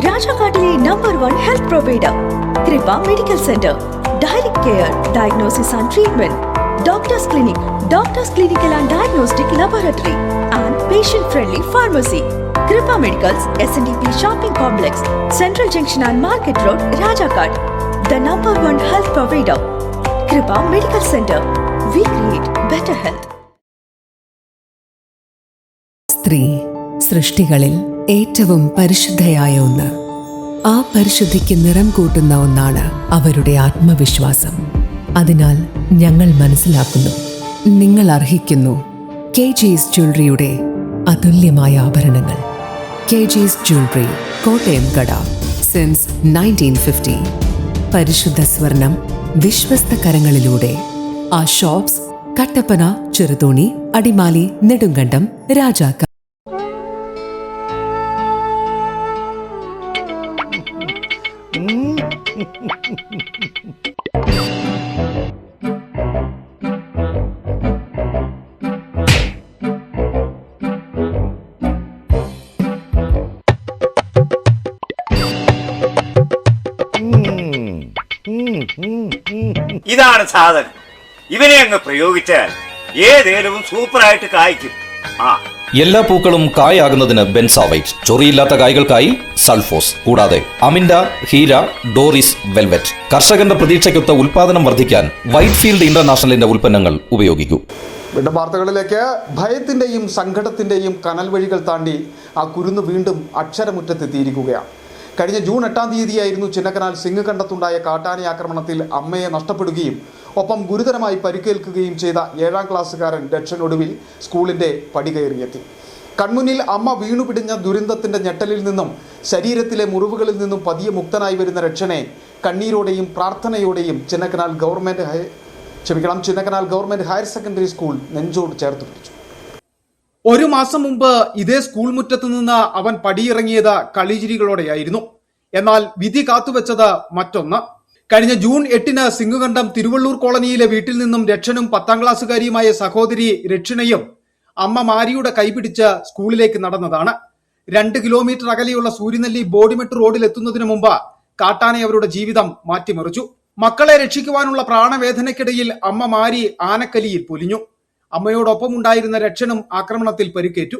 രാജാക്കാട്ടിലെ number 1 health provider Kripa medical centre. Direct care, diagnosis and treatment, doctors clinic, doctors clinical and diagnostic laboratory and patient friendly pharmacy. Kripa Medicals, SNDP Shopping Complex, Central Junction and Market Road, Rajakad. The number 1 health provider. Kripa Medical Center. We create better health. സ്ത്രീ സൃഷ്ടികളിൽ ഏറ്റവും പരിശുദ്ധയായ ഒന്ന്. ആ പരിശുദ്ധിക്ക് നിറം കൂട്ടുന്ന ഒന്നാണ് അവരുടെ ആത്മവിശ്വാസം. അതിനാൽ ഞങ്ങൾ മനസ്സിലാക്കുന്നു, നിങ്ങൾ അർഹിക്കുന്നു KG's ജ്വല്ലറിയുടെ അതുല്യമായ ആഭരണങ്ങൾ. KG's ജ്വല്ലറി, കോട്ടയം കട, സിൻസ് 1950. പരിശുദ്ധ സ്വർണം വിശ്വസ്ത കരങ്ങളിലൂടെ. ആ ഷോപ്സ് കട്ടപ്പന, ചെറുതോണി, അടിമാലി, നെടുങ്കണ്ടം, രാജാക്കാട്. ഇതാണ് സാധനം. ഇവനെ അങ്ങ് പ്രയോഗിച്ചാൽ ഏതേലും സൂപ്പറായിട്ട് കായ്ക്കും. എല്ലാ പൂക്കളും കായാകുന്നതിന് ബെൻസാവൈറ്റ്, ചൊറിയില്ലാത്ത കായ്കൾക്കായി സൾഫോസ്, കൂടാതെ അമിൻഡ, ഹീര, ഡോറിസ്, വെൽവെറ്റ്. കർഷകന്റെ പ്രതീക്ഷയ്ക്കൊത്ത ഉൽപാദനം വർദ്ധിക്കാൻ വൈറ്റ്ഫീൽഡ് ഇന്റർനാഷണലിന്റെ ഉൽപ്പന്നങ്ങൾ ഉപയോഗിക്കൂ. വാർത്തകളിലേക്ക്. ഭയത്തിന്റെയും സങ്കടത്തിന്റെയും കനൽ വഴികൾ താണ്ടി ആ കുരുന്ന് വീണ്ടും അക്ഷരമുറ്റത്തെത്തിയിരിക്കുകയാണ്. കഴിഞ്ഞ ജൂൺ 8-ാം തീയതിയായിരുന്നു ചിന്നക്കനാൽ സിംഗുകണ്ടത്തുണ്ടായ കാട്ടാന ആക്രമണത്തിൽ അമ്മയെ നഷ്ടപ്പെടുകയും ഒപ്പം ഗുരുതരമായി പരിക്കേൽക്കുകയും ചെയ്ത 7-ാം ക്ലാസ്സുകാരൻ രക്ഷനൊടുവിൽ സ്കൂളിന്റെ പടി കയറിയെത്തി. കൺമുന്നിൽ അമ്മ വീണുപിടിഞ്ഞ ദുരന്തത്തിന്റെ ഞെട്ടലിൽ നിന്നും ശരീരത്തിലെ മുറിവുകളിൽ നിന്നും പതിയെ മുക്തനായി വരുന്ന രക്ഷനെ കണ്ണീരോടെയും പ്രാർത്ഥനയോടെയും Chinnakanal government higher secondary school നെഞ്ചോട് ചേർത്ത് പിടിച്ചു. 1 മാസം മുമ്പ് ഇതേ സ്കൂൾ മുറ്റത്ത് നിന്ന് അവൻ പടിയിറങ്ങിയത് കളിചിരികളോടെയായിരുന്നു. എന്നാൽ വിധി കാത്തുവെച്ചത് മറ്റൊന്ന്. കഴിഞ്ഞ ജൂൺ 8-ന് സിംഗുകണ്ടം തിരുവള്ളൂർ കോളനിയിലെ വീട്ടിൽ നിന്നും രക്ഷനും 10-ാം ക്ലാസ്സുകാരിയുമായ സഹോദരി രക്ഷണയും അമ്മ മാരിയുടെ കൈപിടിച്ച് സ്കൂളിലേക്ക് നടന്നതാണ്. 2 കിലോമീറ്റർ അകലെയുള്ള സൂര്യനെല്ലി ബോഡിമെട്ട് റോഡിൽ എത്തുന്നതിന് മുമ്പ് കാട്ടാന അവരുടെ ജീവിതം മാറ്റിമറിച്ചു. മക്കളെ രക്ഷിക്കുവാനുള്ള പ്രാണവേദനയ്ക്കിടയിൽ അമ്മ മാരി ആനക്കലിയിൽ പൊലിഞ്ഞു. അമ്മയോടൊപ്പം ഉണ്ടായിരുന്ന രക്ഷനും ആക്രമണത്തിൽ പരിക്കേറ്റു.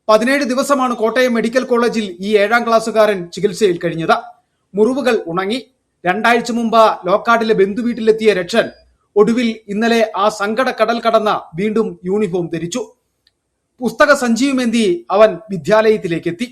17 ദിവസമാണ് കോട്ടയം മെഡിക്കൽ കോളേജിൽ ഈ 7-ാം ക്ലാസ്സുകാരൻ ചികിത്സയിൽ കഴിഞ്ഞത്. മുറിവുകൾ ഉണങ്ങി. 2 ആഴ്ച മുമ്പ് ലോക്കാടിലെ ബന്ധുവീട്ടിലെത്തിയ രക്ഷൻ ഒടുവിൽ ഇന്നലെ ആ സങ്കട കടൽ കടന്ന വീണ്ടും യൂണിഫോം ധരിച്ചു. പുസ്തക സഞ്ചിയുമേന്തി അവൻ വിദ്യാലയത്തിലേക്ക് എത്തി.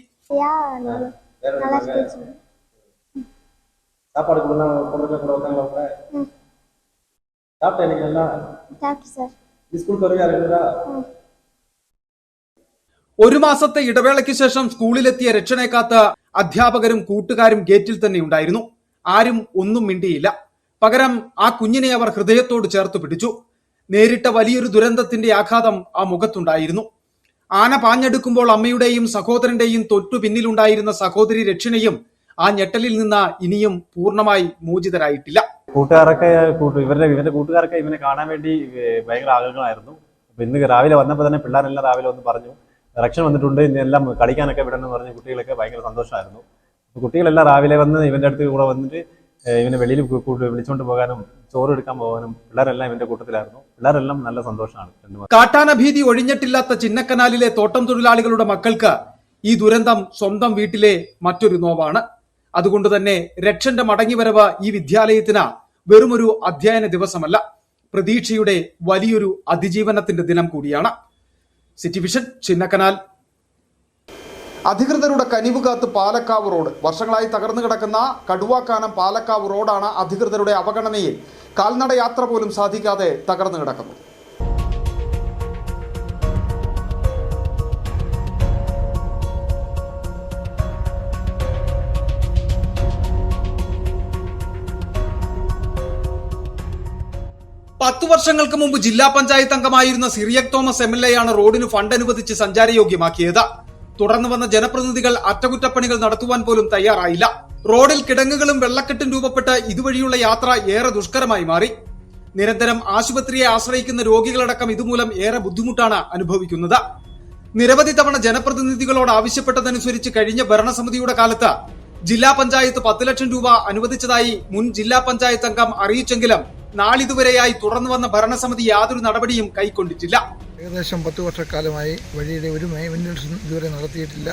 ഒരു മാസത്തെ ഇടവേളയ്ക്ക് ശേഷം സ്കൂളിലെത്തിയ രക്ഷനെ കാത്ത് അധ്യാപകരും കൂട്ടുകാരും ഗേറ്റിൽ തന്നെ ഉണ്ടായിരുന്നു. ആരും ഒന്നും മിണ്ടിയില്ല. പകരം ആ കുഞ്ഞിനെ അവർ ഹൃദയത്തോട് ചേർത്ത് പിടിച്ചു. നേരിട്ട വലിയൊരു ദുരന്തത്തിന്റെ ആഘാതം ആ മുഖത്തുണ്ടായിരുന്നു. ആന പാഞ്ഞെടുക്കുമ്പോൾ അമ്മയുടെയും സഹോദരന്റെയും തൊട്ടു പിന്നിലുണ്ടായിരുന്ന സഹോദരി രക്ഷണയും ആ ഞെട്ടലിൽ നിന്ന് ഇനിയും പൂർണ്ണമായി മോചിതരായിട്ടില്ല. കൂട്ടുകാരൊക്കെ ഇവരുടെ കൂട്ടുകാരൊക്കെ ഇവനെ കാണാൻ വേണ്ടി ഭയങ്കര ആഗ്രഹങ്ങളായിരുന്നു. അപ്പൊ ഇന്ന് രാവിലെ വന്നപ്പോൾ തന്നെ പിള്ളേരെല്ലാം രാവിലെ വന്ന് പറഞ്ഞു ഇറക്ഷൻ വന്നിട്ടുണ്ട്, ഇന്നെല്ലാം കളിക്കാനൊക്കെ വിടണമെന്ന് പറഞ്ഞ് കുട്ടികളൊക്കെ ഭയങ്കര സന്തോഷമായിരുന്നു. കുട്ടികളെല്ലാം രാവിലെ വന്ന് ഇവൻ്റെ അടുത്ത് കൂടെ വന്നിട്ട് ഇവനെ വെളിയിൽ വിളിച്ചുകൊണ്ട് പോകാനും ചോറ് എടുക്കാൻ പോകാനും പിള്ളേരെല്ലാം ഇവന്റെ കൂട്ടത്തിലായിരുന്നു. പിള്ളേരെല്ലാം നല്ല സന്തോഷമാണ്. കാട്ടാന ഭീതി ഒഴിഞ്ഞിട്ടില്ലാത്ത ചിന്നക്കനാലിലെ തോട്ടം തൊഴിലാളികളുടെ മക്കൾക്ക് ഈ ദുരന്തം സ്വന്തം വീട്ടിലെ മറ്റൊരു നോവാണ്. അതുകൊണ്ട് തന്നെ രക്ഷന്റെ മടങ്ങിവരവ് ഈ വിദ്യാലയത്തിന് വെറുമൊരു അധ്യയന ദിവസമല്ല, പ്രതീക്ഷയുടെ വലിയൊരു അതിജീവനത്തിന്റെ ദിനം കൂടിയാണ്. City vision, Chinnakanal. അധികൃതരുടെ കനിവ് കാത്ത് പാലക്കാവ് റോഡ്. വർഷങ്ങളായി തകർന്നു കിടക്കുന്ന കടുവാക്കാനം പാലക്കാവ് റോഡാണ് അധികൃതരുടെ അവഗണനയിൽ കാൽനട യാത്ര പോലും സാധിക്കാതെ തകർന്നു കിടക്കുന്നത്. പത്തു വർഷങ്ങൾക്ക് മുമ്പ് ജില്ലാ പഞ്ചായത്ത് അംഗമായിരുന്ന സിറിയക് തോമസ് MLA ആണ് റോഡിന് ഫണ്ട് അനുവദിച്ച് സഞ്ചാരയോഗ്യമാക്കിയത്. തുടർന്ന് വന്ന ജനപ്രതിനിധികൾ അറ്റകുറ്റപ്പണികൾ നടത്തുവാൻ പോലും തയ്യാറായില്ല. റോഡിൽ കിടങ്ങുകളും വെള്ളക്കെട്ടും രൂപപ്പെട്ട് ഇതുവഴിയുള്ള യാത്ര ഏറെ ദുഷ്കരമായി മാറി. നിരന്തരം ആശുപത്രിയെ ആശ്രയിക്കുന്ന രോഗികളടക്കം ഇതുമൂലം ഏറെ ബുദ്ധിമുട്ടാണ് അനുഭവിക്കുന്നത്. നിരവധി തവണ ജനപ്രതിനിധികളോട് ആവശ്യപ്പെട്ടതനുസരിച്ച് കഴിഞ്ഞ ഭരണസമിതിയുടെ കാലത്ത് ജില്ലാ പഞ്ചായത്ത് 10 ലക്ഷം രൂപ അനുവദിച്ചതായി മുൻ ജില്ലാ പഞ്ചായത്ത് അംഗം അറിയിച്ചെങ്കിലും നാളിതുവരെയായി തുടർന്നു വന്ന ഭരണസമിതി യാതൊരു നടപടിയും കൈക്കൊണ്ടിട്ടില്ല. ഏകദേശം 10 വർഷക്കാലമായി വഴിയുടെ ഒരു മെയിൻ്റനൻസും ഇതുവരെ നടത്തിയിട്ടില്ല.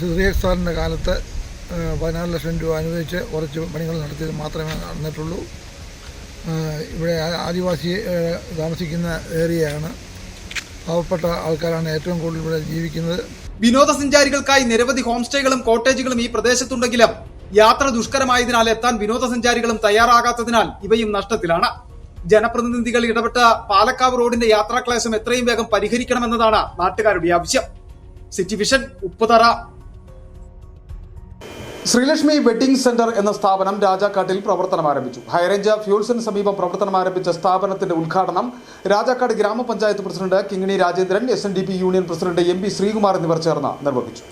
സിറിയക് സാറിൻ്റെ കാലത്ത് 14 ലക്ഷം രൂപ അനുവദിച്ച് കുറച്ച് പണികൾ നടത്തിയത് മാത്രമേ നടന്നിട്ടുള്ളൂ. ഇവിടെ ആദിവാസി താമസിക്കുന്ന ഏരിയയാണ്. പാവപ്പെട്ട ആൾക്കാരാണ് ഏറ്റവും കൂടുതൽ ഇവിടെ ജീവിക്കുന്നത്. വിനോദസഞ്ചാരികൾക്കായി നിരവധി ഹോം സ്റ്റേകളും കോട്ടേജുകളും ഈ പ്രദേശത്തുണ്ടെങ്കിലും യാത്ര ദുഷ്കരമായതിനാൽ എത്താൻ വിനോദസഞ്ചാരികളും തയ്യാറാകാത്തതിനാൽ ഇവയും നഷ്ടത്തിലാണ്. ജനപ്രതിനിധികൾ ഇടപെട്ട് പാലക്കാവ് റോഡിന്റെ യാത്രാക്ലേശം എത്രയും വേഗം പരിഹരിക്കണമെന്നതാണ് നാട്ടുകാരുടെ ആവശ്യം. City vision, Upputhara. Sreelakshmi wedding centre എന്ന സ്ഥാപനം രാജാക്കാട്ടിൽ പ്രവർത്തനം ആരംഭിച്ചു. ഹൈറേഞ്ച് ഫ്യൂൾസിന് സമീപം പ്രവർത്തനം ആരംഭിച്ച സ്ഥാപനത്തിന്റെ ഉദ്ഘാടനം രാജാക്കാട് ഗ്രാമപഞ്ചായത്ത് president Kingini Rajendran, SNDP union president MP Sreekumar എന്നിവർ ചേർന്ന് നിർവഹിച്ചു.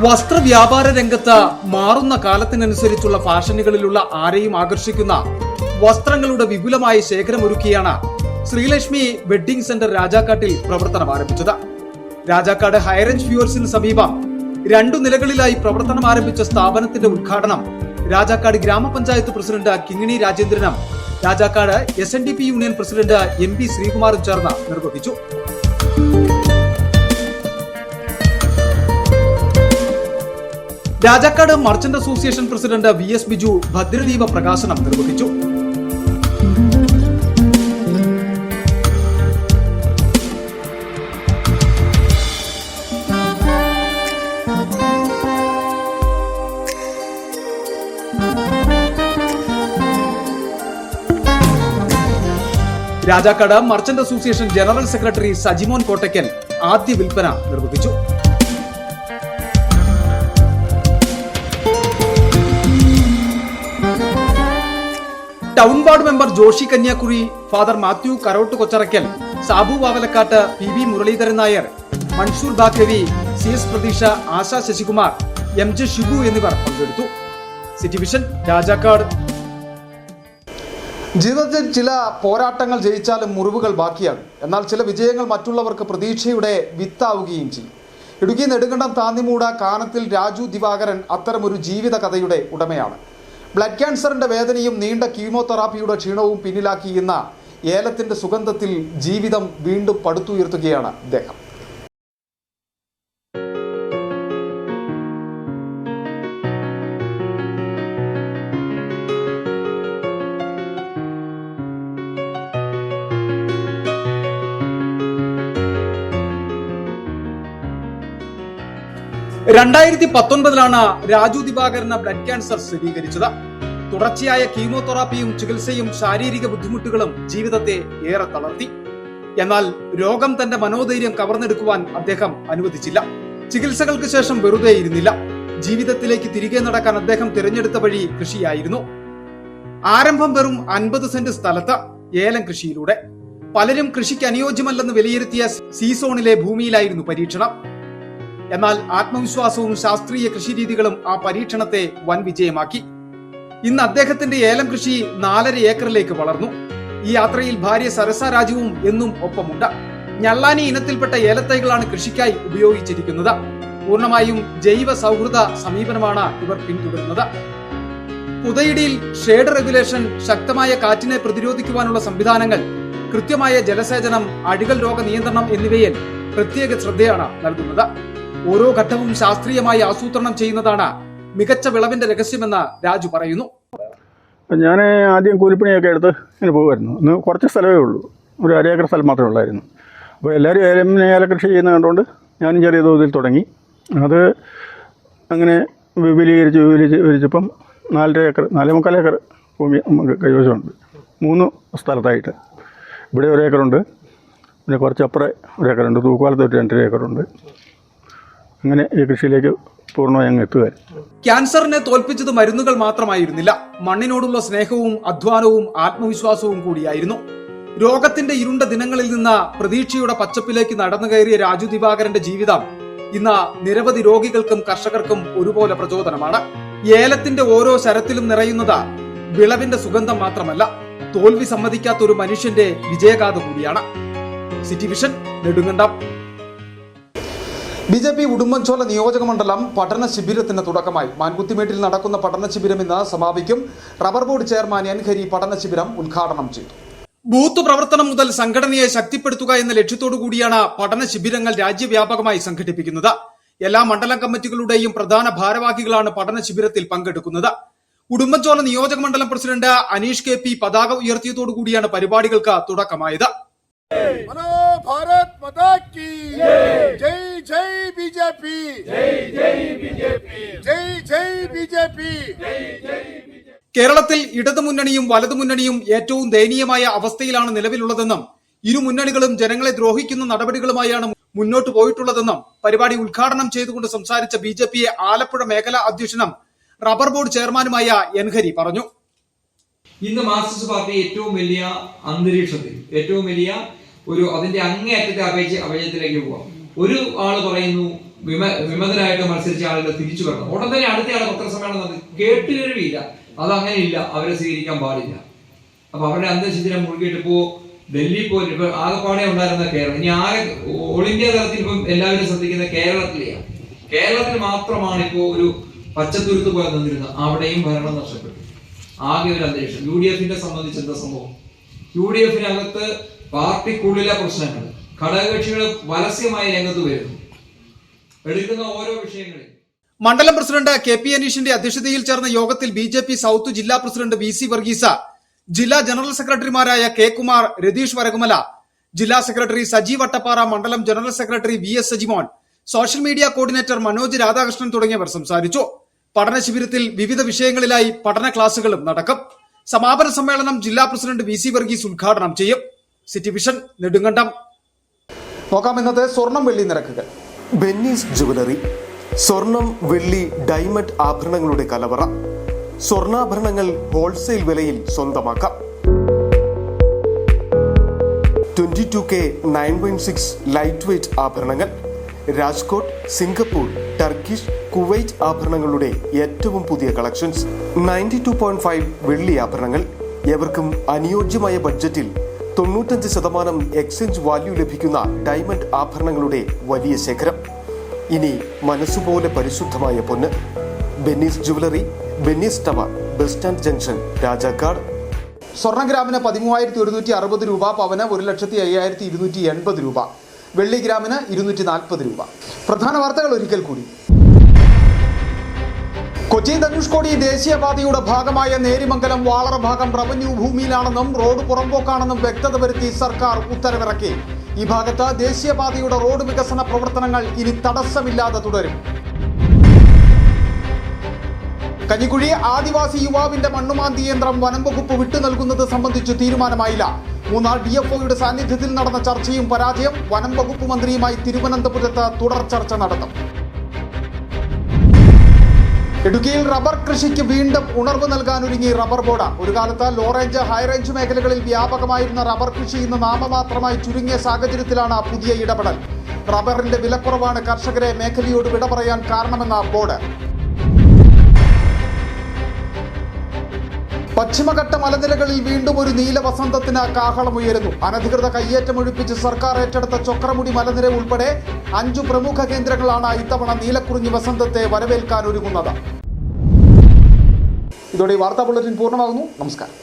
വസ്ത്രവ്യാപാര രംഗത്ത് മാറുന്ന കാലത്തിനനുസരിച്ചുള്ള ഫാഷനുകളിലുള്ള ആരെയും ആകർഷിക്കുന്ന വസ്ത്രങ്ങളുടെ വിപുലമായ ശേഖരമൊരുക്കിയാണ് ശ്രീലക്ഷ്മി വെഡ്ഡിംഗ് സെന്റർ രാജാക്കാട്ടിൽ പ്രവർത്തനം ആരംഭിച്ചത്. രാജാക്കാട് ഹൈറേഞ്ച് ഫ്യൂൾസിന് സമീപം 2 നിലകളിലായി പ്രവർത്തനം ആരംഭിച്ച സ്ഥാപനത്തിന്റെ ഉദ്ഘാടനം രാജാക്കാട് ഗ്രാമപഞ്ചായത്ത് പ്രസിഡന്റ് കിങ്ങിണി രാജേന്ദ്രനും Rajakkad SNDP union president MP ശ്രീകുമാറും ചേർന്ന് നിർവഹിച്ചു. Rajakkad merchant association president VS Biju ഭദ്രദീപ പ്രകാശനം നിർവഹിച്ചു. Rajakkad merchant association general secretary Sajimon Kottakkal ആദ്യ വിൽപ്പന നിർവഹിച്ചു. Town ward member Joshy Kanyakuri, father Mathew Karottu Kocharackal, Sabu Vavalakkattu, PB Muraleedharan Nair, Mansoor Baqavi, CS Pratheeksha, Asha Sasikumar, MJ Shibu എന്നിവർ പങ്കെടുത്തു. City vision, Rajakkad. ജീവിതത്തിൽ ചില പോരാട്ടങ്ങൾ ജയിച്ചാലും മുറിവുകൾ ബാക്കിയാകും. എന്നാൽ ചില വിജയങ്ങൾ മറ്റുള്ളവർക്ക് പ്രതീക്ഷയുടെ വിത്താവുകയും ചെയ്യും. ഇടുക്കി നെടുങ്കണ്ടം താന്നിമൂട് കാനത്തിൽ രാജു ദിവാകരൻ അത്തരമൊരു ജീവിത കഥയുടെ ഉടമയാണ്. ബ്ലഡ് ക്യാൻസറിന്റെ വേദനയും നീണ്ട കീമോതെറാപ്പിയുടെ ക്ഷീണവും പിന്നിലാക്കി ഇന്ന ഏലത്തിന്റെ സുഗന്ധത്തിൽ ജീവിതം വീണ്ടും പടുത്തുയർത്തുകയാണ് അദ്ദേഹം. രണ്ടായിരത്തി 19 രാജു ദിവാകരന് ബ്ലഡ് ക്യാൻസർ സ്ഥിരീകരിച്ചത്. തുടർച്ചയായ കീമോതെറാപ്പിയും ചികിത്സയും ശാരീരിക ബുദ്ധിമുട്ടുകളും ജീവിതത്തെ ഏറെ തളർത്തി. എന്നാൽ രോഗം തന്റെ മനോധൈര്യം കവർന്നെടുക്കുവാൻ അദ്ദേഹം അനുവദിച്ചില്ല. ചികിത്സകൾക്ക് ശേഷം വെറുതെ ഇരുന്നില്ല. ജീവിതത്തിലേക്ക് തിരികെ നടക്കാൻ അദ്ദേഹം തിരഞ്ഞെടുത്ത വഴി കൃഷിയായിരുന്നു. ആരംഭം വെറും 50 സെന്റ് സ്ഥലത്ത് ഏലം കൃഷിയിലൂടെ. പലരും കൃഷിക്ക് അനുയോജ്യമല്ലെന്ന് വിലയിരുത്തിയ സീസോണിലെ ഭൂമിയിലായിരുന്നു പരീക്ഷണം. എന്നാൽ ആത്മവിശ്വാസവും ശാസ്ത്രീയ കൃഷിരീതികളും ആ പരീക്ഷണത്തെ വൻ വിജയമാക്കി. ഇന്ന് അദ്ദേഹത്തിന്റെ ഏലം കൃഷി 4.5 ഏക്കറിലേക്ക് വളർന്നു. ഈ യാത്രയിൽ ഭാര്യ സരസ രാജുവും എന്നും ഒപ്പമുണ്ട്. ഞള്ളാനി ഇനത്തിൽപ്പെട്ട ഏലത്തൈകളാണ് കൃഷിക്കായി ഉപയോഗിച്ചിരിക്കുന്നത്. പൂർണ്ണമായും ജൈവ സൗഹൃദ സമീപനമാണ് ഇവർ പിന്തുടരുന്നത്. പുതയിടിയിൽ ഷേഡ് റെഗുലേഷൻ, ശക്തമായ കാറ്റിനെ പ്രതിരോധിക്കുവാനുള്ള സംവിധാനങ്ങൾ, കൃത്യമായ ജലസേചനം, അഴുകൽ രോഗ നിയന്ത്രണം എന്നിവയിൽ പ്രത്യേക ശ്രദ്ധയാണ് നൽകുന്നത്. ഓരോ ഘട്ടവും ശാസ്ത്രീയമായി ആസൂത്രണം ചെയ്യുന്നതാണ് മികച്ച വിളവിന്റെ രഹസ്യമെന്ന് രാജു പറയുന്നു. ഞാൻ ആദ്യം കൂലിപ്പണിയൊക്കെ എടുത്ത് ഇങ്ങനെ പോകുമായിരുന്നു. ഇന്ന് കുറച്ച് സ്ഥലമേ ഉള്ളൂ, ഒരു 1/2 ഏക്കർ സ്ഥലം മാത്രമേ ഉള്ളായിരുന്നു. അപ്പോൾ എല്ലാവരും ഏലകൃഷി ചെയ്യുന്ന കണ്ടുകൊണ്ട് ഞാനും ചെറിയ തോതിൽ തുടങ്ങി. അത് അങ്ങനെ വിപുലീകരിച്ചപ്പം 4.5 ഏക്കർ 4.25 ഏക്കർ ഭൂമി നമുക്ക് കൈവശമുണ്ട്. 3 സ്ഥലത്തായിട്ട്. ഇവിടെ 1 ഏക്കറുണ്ട്, പിന്നെ കുറച്ചപ്പുറം 1 ഏക്കറുണ്ട്, തൂക്കുപാലത്ത് 2.5 ഏക്കറുണ്ട്. അങ്ങനെ ഈ കൃഷിയിലേക്ക് പൂർണ്ണമായി അങ്ങ് എത്തുകയായിരുന്നു. ക്യാൻസറിനെ തോൽപ്പിച്ചത് മരുന്നുകൾ മാത്രമായിരുന്നില്ല, മണ്ണിനോടുള്ള സ്നേഹവും അധ്വാനവും ആത്മവിശ്വാസവും കൂടിയായിരുന്നു. രോഗത്തിന്റെ ഇരുണ്ട ദിനങ്ങളിൽ നിന്ന് പ്രതീക്ഷയുടെ പച്ചപ്പിലേക്ക് നടന്നു കയറിയ രാജു ദിവാകരന്റെ ജീവിതം ഇന്ന് നിരവധി രോഗികൾക്കും കർഷകർക്കും ഒരുപോലെ പ്രചോദനമാണ്. ഏലത്തിന്റെ ഓരോ ശരത്തിലും നിറയുന്നത് വിളവിന്റെ സുഗന്ധം മാത്രമല്ല, തോൽവി സമ്മതിക്കാത്ത ഒരു മനുഷ്യന്റെ വിജയഗാഥ കൂടിയാണ്. City vision, Nedumkandam. BJP Udumbanchola നിയോജക മണ്ഡലം പഠന ശിബിരത്തിന് തുടക്കമായി. മാൻകുത്തിമേട്ടിൽ നടക്കുന്ന പഠന ശിബിരം ഇന്ന് സമാപിക്കും. Rubber board chairman N Hari പഠന ശിബിരം ഉദ്ഘാടനം ചെയ്തു. ബൂത്ത് പ്രവർത്തനം മുതൽ സംഘടനയെ ശക്തിപ്പെടുത്തുക എന്ന ലക്ഷ്യത്തോടു കൂടിയാണ് പഠന ശിബിരങ്ങൾ രാജ്യവ്യാപകമായി സംഘടിപ്പിക്കുന്നത്. എല്ലാ മണ്ഡലം കമ്മിറ്റികളുടെയും പ്രധാന ഭാരവാഹികളാണ് പഠന ശിബിരത്തിൽ പങ്കെടുക്കുന്നത്. ഉടുമ്പൻചോല നിയോജക മണ്ഡലം പ്രസിഡന്റ് അനീഷ് KP പതാക ഉയർത്തിയതോടു കൂടിയാണ് പരിപാടികൾക്ക് തുടക്കമായത്. भारत माता की जय जय बीजेपी जय जय बीजेपी जय जय बीजेपी കേരളത്തിൽ ഇടതുമുന്നണിയും വലതുമുന്നണിയും ഏറ്റവും ദയനീയമായ അവസ്ഥയിലാണ് നിലവിലുള്ളതെന്നും ഇരു മുന്നണികളും ജനങ്ങളെ ദ്രോഹിക്കുന്ന നടപടികളുമായാണ് മുന്നോട്ട് പോയിട്ടുള്ളതെന്നും പരിപാടി ഉദ്ഘാടനം ചെയ്തുകൊണ്ട് സംസാരിച്ച BJP ആലപ്പുഴ മേഖലാ അധ്യക്ഷനും റബ്ബർ ബോർഡ് ചെയർമാനുമായ എൻ ഹരി പറഞ്ഞു. ഇന്ന് മാർക്സിസ്റ്റ് പാർട്ടി ഏറ്റവും വലിയ അന്തരീക്ഷത്തിൽ ഏറ്റവും വലിയ അതിന്റെ അങ്ങേയറ്റത്തെ അപജയത്തിലേക്ക് പോവാം. ഒരു ആള് പറയുന്നു വിമതരായിട്ട് മത്സരിച്ച ആളുകൾ തിരിച്ചു വരണം, ഉടൻ തന്നെ അടുത്തയാളെ പത്രസമ്മേളനം നടത്തി. കേട്ടുകേഴ്വിയില്ല, അതങ്ങനെയില്ല, അവരെ സ്വീകരിക്കാൻ പാടില്ല. അപ്പൊ അവരുടെ അന്തരീക്ഷത്തിനെ മുഴുകിയിട്ട് ഇപ്പോ ഡൽഹി പോയിട്ട് ഇപ്പൊ ആകെപ്പാടെ ഉണ്ടായിരുന്ന കേരളം, ഇനി ആകെ ഓൾ ഇന്ത്യ തലത്തിൽ ഇപ്പം എല്ലാവരും ശ്രദ്ധിക്കുന്ന കേരളത്തിലെയാണ്. കേരളത്തിൽ മാത്രമാണ് ഇപ്പോ ഒരു പച്ചത്തുരുത്ത് പോലെ നിന്നിരുന്നത്. അവിടെയും ഭരണം നഷ്ടപ്പെട്ടു. ആകെ ഒരു അന്തരീക്ഷം. UDF-നെ സംബന്ധിച്ച് എന്താ സംഭവം? UDF-നകത്ത് പാർട്ടിക്കുള്ളിലെ പ്രശ്നങ്ങൾ, ഘടകകക്ഷികൾ പരസ്യമായി രംഗത്ത് വരുന്നു, എടുക്കുന്ന ഓരോ വിഷയങ്ങളിൽ. മണ്ഡലം പ്രസിഡന്റ് KP അനീഷിന്റെ അധ്യക്ഷതയിൽ ചേർന്ന യോഗത്തിൽ BJP സൗത്ത് ജില്ലാ പ്രസിഡന്റ് VC വർഗീസ, ജില്ലാ ജനറൽ സെക്രട്ടറിമാരായ K കുമാർ, രതീഷ് വരകുമല, ജില്ലാ സെക്രട്ടറി സജീവ് വട്ടപ്പാറ, മണ്ഡലം general secretary VS Sajimon, social media coordinator Manoj Radhakrishnan തുടങ്ങിയവർ സംസാരിച്ചു. പഠന ശിബിരത്തിൽ വിവിധ വിഷയങ്ങളിലായി പഠന ക്ലാസുകളും നടക്കും. സമാപന സമ്മേളനം ജില്ലാ പ്രസിഡന്റ് VC വർഗീസ് ഉദ്ഘാടനം ചെയ്യും. City vision, Nedumkandam. നോക്കാം ഇന്നത്തെ സ്വർണം വെള്ളി നിരക്കുകൾ. ബെന്നീസ് ജുവലറി, സ്വർണം വെള്ളി ഡയമണ്ട് ആഭരണങ്ങളുടെ കലവറ. സ്വർണ്ണാഭരണങ്ങൾ ഹോൾസെയിൽ വിലയിൽ സ്വന്തമാക്കാം. 22K 916 ലൈറ്റ് വെയ്റ്റ് ആഭരണങ്ങൾ. രാജ്കോട്ട്, സിംഗപ്പൂർ, ടർക്കിഷ്, കുവൈറ്റ് ആഭരണങ്ങളുടെ ഏറ്റവും പുതിയ കളക്ഷൻസ്. 92.5 വെള്ളി ആഭരണങ്ങൾ. എവർക്കും അനുയോജ്യമായ ബഡ്ജറ്റിൽ 95% എക്സ്ചേഞ്ച് വാല്യൂ ലഭിക്കുന്ന ഡയമണ്ട് ആഭരണങ്ങളുടെ വലിയ ശേഖരം. ഇനി മനസ്സുപോലെ പരിശുദ്ധമായ പൊന്ന്. Benny's jewellery, Benny's tower, bus stand junction, Rajakkad. സ്വർണ്ണ ഗ്രാമിന് 13,160 രൂപ, പവന് 1,05,280 രൂപ, വെള്ളി ഗ്രാമിന് 240 രൂപ. പ്രധാന വാർത്തകൾ ഒരിക്കൽ കൂടി. കൊച്ചി ധനുഷ്കോടി ദേശീയപാതയുടെ ഭാഗമായ നേരിമംഗലം വാളറ ഭാഗം റവന്യൂ ഭൂമിയിലാണെന്നും റോഡ് പുറമ്പോക്കാണെന്നും വ്യക്തത വരുത്തി സർക്കാർ ഉത്തരവിറക്കി. ഈ ഭാഗത്ത് ദേശീയപാതയുടെ റോഡ് വികസന പ്രവർത്തനങ്ങൾ ഇനി തടസ്സമില്ലാതെ തുടരും. കഞ്ഞിക്കുഴി ആദിവാസി യുവാവിന്റെ മണ്ണുമാന്തി യന്ത്രം വനം വകുപ്പ് വിട്ടു നൽകുന്നത് സംബന്ധിച്ച് തീരുമാനമായില്ല. മൂന്നാർ DFOയുടെ സാന്നിധ്യത്തിൽ നടന്ന ചർച്ചയും പരാജയം. വനം വകുപ്പ് മന്ത്രിയുമായി തിരുവനന്തപുരത്ത് തുടർ ചർച്ച നടത്തും. ഇടുക്കിയിൽ റബ്ബർ കൃഷിക്ക് വീണ്ടും ഉണർവ് നൽകാനൊരുങ്ങി റബ്ബർ ബോർഡ്. ഒരു കാലത്ത് ലോ റേഞ്ച്, ഹൈ റേഞ്ച് മേഖലകളിൽ വ്യാപകമായിരുന്ന റബ്ബർ കൃഷി ഇന്ന് നാമമാത്രമായി ചുരുങ്ങിയ സാഹചര്യത്തിലാണ് പുതിയ ഇടപെടൽ. റബ്ബറിന്റെ വിലക്കുറവാണ് കർഷകരെ മേഖലയോട് വിട പറയാൻ കാരണമെന്ന ബോർഡ്. പശ്ചിമഘട്ട മലനിരകളിൽ വീണ്ടും ഒരു നീലവസന്തത്തിന് കാഹളമുയരുന്നു. അനധികൃത കയ്യേറ്റമൊഴിപ്പിച്ച് സർക്കാർ ഏറ്റെടുത്ത ചൊക്രമുടി മലനിര ഉൾപ്പെടെ 5 പ്രമുഖ കേന്ദ്രങ്ങളാണ് ഇത്തവണ നീലക്കുറിഞ്ഞി വസന്തത്തെ വരവേൽക്കാൻ ഒരുങ്ങുന്നത്. ഇതോടെ വാർത്താ ബുള്ളറ്റിൻ പൂർണ്ണമാകുന്നു. നമസ്കാരം.